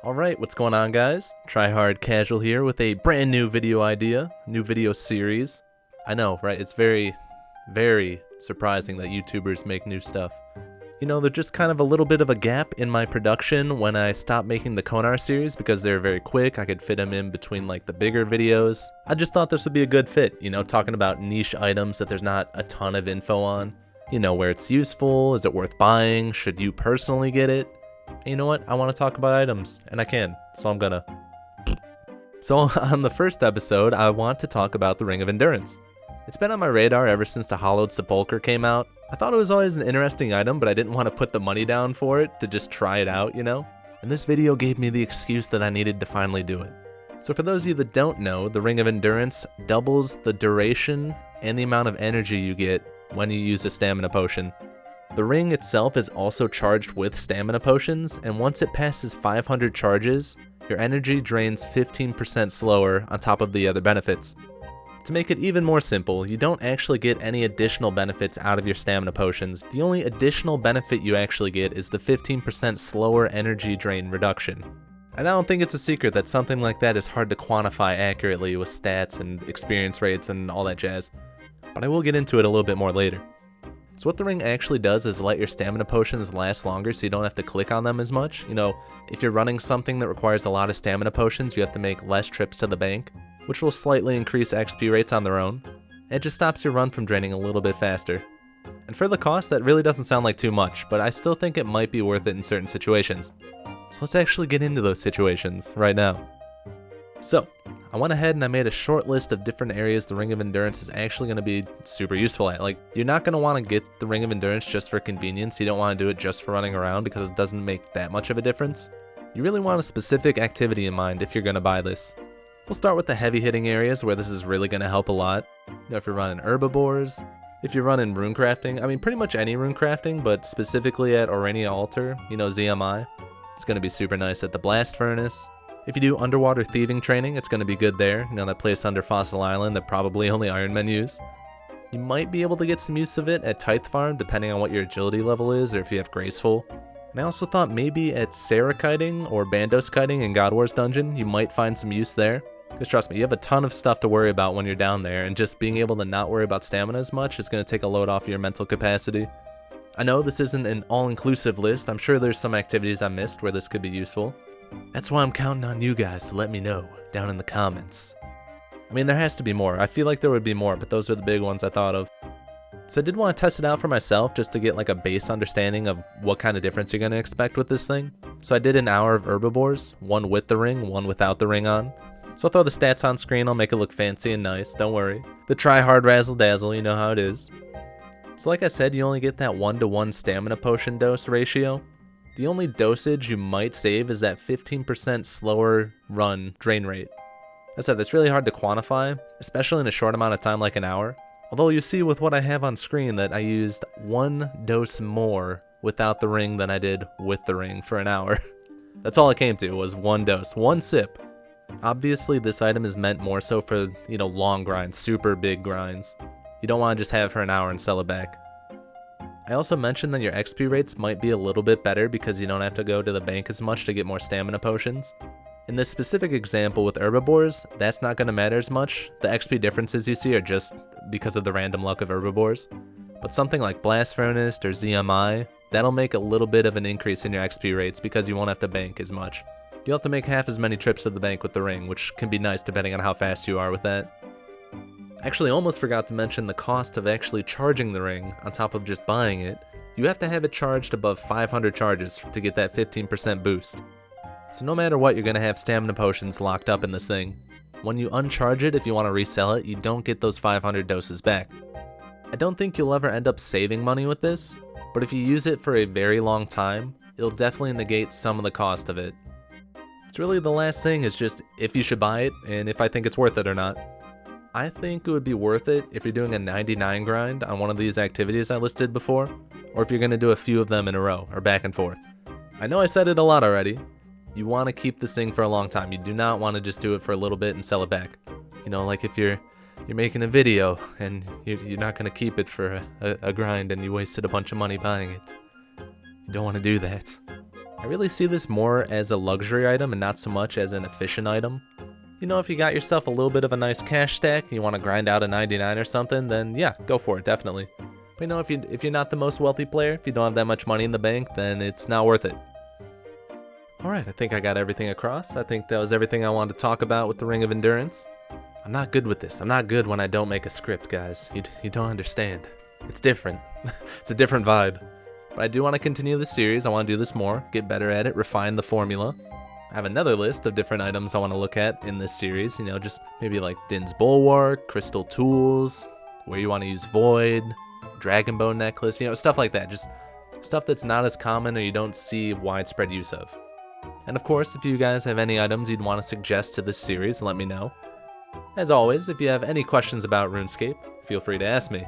Alright, what's going on, guys? Try Hard Casual here with a brand new video idea, new video series. I know, right? It's very, very surprising that YouTubers make new stuff. You know, there's just kind of a little bit of a gap in my production when I stopped making the Konar series because they're very quick. I could fit them in between like the bigger videos. I just thought this would be a good fit, you know, talking about niche items that there's not a ton of info on. You know, where it's useful, is it worth buying, should you personally get it? And you know what? I want to talk about items, and I can, so I'm gonna. So on the first episode, I want to talk about the Ring of Endurance. It's been on my radar ever since the Hollowed Sepulchre came out. I thought it was always an interesting item, but I didn't want to put the money down for it to just try it out, you know? And this video gave me the excuse that I needed to finally do it. So for those of you that don't know, the Ring of Endurance doubles the duration and the amount of energy you get when you use a stamina potion. The ring itself is also charged with stamina potions, and once it passes 500 charges, your energy drains 15% slower on top of the other benefits. To make it even more simple, you don't actually get any additional benefits out of your stamina potions. The only additional benefit you actually get is the 15% slower energy drain reduction. And I don't think it's a secret that something like that is hard to quantify accurately with stats and experience rates and all that jazz, but I will get into it a little bit more later. So what the ring actually does is let your stamina potions last longer so you don't have to click on them as much. You know, if you're running something that requires a lot of stamina potions, you have to make less trips to the bank, which will slightly increase XP rates on their own. It just stops your run from draining a little bit faster. And for the cost, that really doesn't sound like too much, but I still think it might be worth it in certain situations. So let's actually get into those situations right now. So, I went ahead and I made a short list of different areas the Ring of Endurance is actually going to be super useful at. Like, you're not going to want to get the Ring of Endurance just for convenience. You don't want to do it just for running around because it doesn't make that much of a difference. You really want a specific activity in mind if you're going to buy this. We'll start with the heavy hitting areas where this is really going to help a lot. You know, if you're running herbivores, if you're running rune crafting, I mean pretty much any rune crafting, but specifically at Orania Altar, you know, ZMI, it's going to be super nice at the Blast Furnace. If you do underwater thieving training, it's going to be good there. You know, that place under Fossil Island that probably only Iron Men use. You might be able to get some use of it at Tithe Farm, depending on what your agility level is, or if you have Graceful. And I also thought maybe at Sarah Kiting or Bandos Kiting in God Wars Dungeon, you might find some use there. Because trust me, you have a ton of stuff to worry about when you're down there, and just being able to not worry about stamina as much is going to take a load off your mental capacity. I know this isn't an all-inclusive list. I'm sure there's some activities I missed where this could be useful. That's why I'm counting on you guys to let me know down in the comments. I mean, there has to be more. I feel like there would be more, but those are the big ones I thought of. So I did want to test it out for myself just to get like a base understanding of what kind of difference you're going to expect with this thing. So I did an hour of herbivores, one with the ring, one without the ring on. So I'll throw the stats on screen, I'll make it look fancy and nice, don't worry. The try hard razzle dazzle, you know how it is. So like I said, you only get that 1-to-1 stamina potion dose ratio. The only dosage you might save is that 15% slower run drain rate. As I said, it's really hard to quantify, especially in a short amount of time like an hour. Although you see with what I have on screen that I used 1 dose more without the ring than I did with the ring for an hour. That's all it came to, was 1 dose, 1 sip. Obviously this item is meant more so for, you know, long grinds, super big grinds. You don't want to just have it for an hour and sell it back. I also mentioned that your XP rates might be a little bit better because you don't have to go to the bank as much to get more stamina potions. In this specific example with herbivores, that's not going to matter as much. The XP differences you see are just because of the random luck of herbivores. But something like Blast Furnace or ZMI, that'll make a little bit of an increase in your XP rates because you won't have to bank as much. You'll have to make half as many trips to the bank with the ring, which can be nice depending on how fast you are with that. Actually, almost forgot to mention the cost of actually charging the ring on top of just buying it. You have to have it charged above 500 charges to get that 15% boost. So no matter what, you're going to have stamina potions locked up in this thing. When you uncharge it, if you want to resell it, you don't get those 500 doses back. I don't think you'll ever end up saving money with this, but if you use it for a very long time, it'll definitely negate some of the cost of it. It's really the last thing is just if you should buy it and if I think it's worth it or not. I think it would be worth it if you're doing a 99 grind on one of these activities I listed before, or if you're going to do a few of them in a row, or back and forth. I know I said it a lot already. You want to keep this thing for a long time. You do not want to just do it for a little bit and sell it back. You know, like if you're making a video and you're not going to keep it for a grind and you wasted a bunch of money buying it. You don't want to do that. I really see this more as a luxury item and not so much as an efficient item. You know, if you got yourself a little bit of a nice cash stack and you want to grind out a 99 or something, then yeah, go for it, definitely. But you know, if you're not the most wealthy player, if you don't have that much money in the bank, then it's not worth it. Alright, I think I got everything across. I think that was everything I wanted to talk about with the Ring of Endurance. I'm not good with this. I'm not good when I don't make a script, guys. You don't understand. It's different. It's a different vibe. But I do want to continue the series. I want to do this more, get better at it, refine the formula. I have another list of different items I want to look at in this series. You know, just maybe like Din's Bulwark, Crystal Tools, where you want to use Void, Dragon Bone Necklace, you know, stuff like that. Just stuff that's not as common or you don't see widespread use of. And of course, if you guys have any items you'd want to suggest to this series, let me know. As always, if you have any questions about RuneScape, feel free to ask me.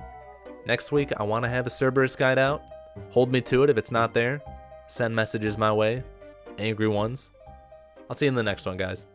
Next week, I want to have a Cerberus guide out. Hold me to it if it's not there. Send messages my way. Angry ones. I'll see you in the next one, guys.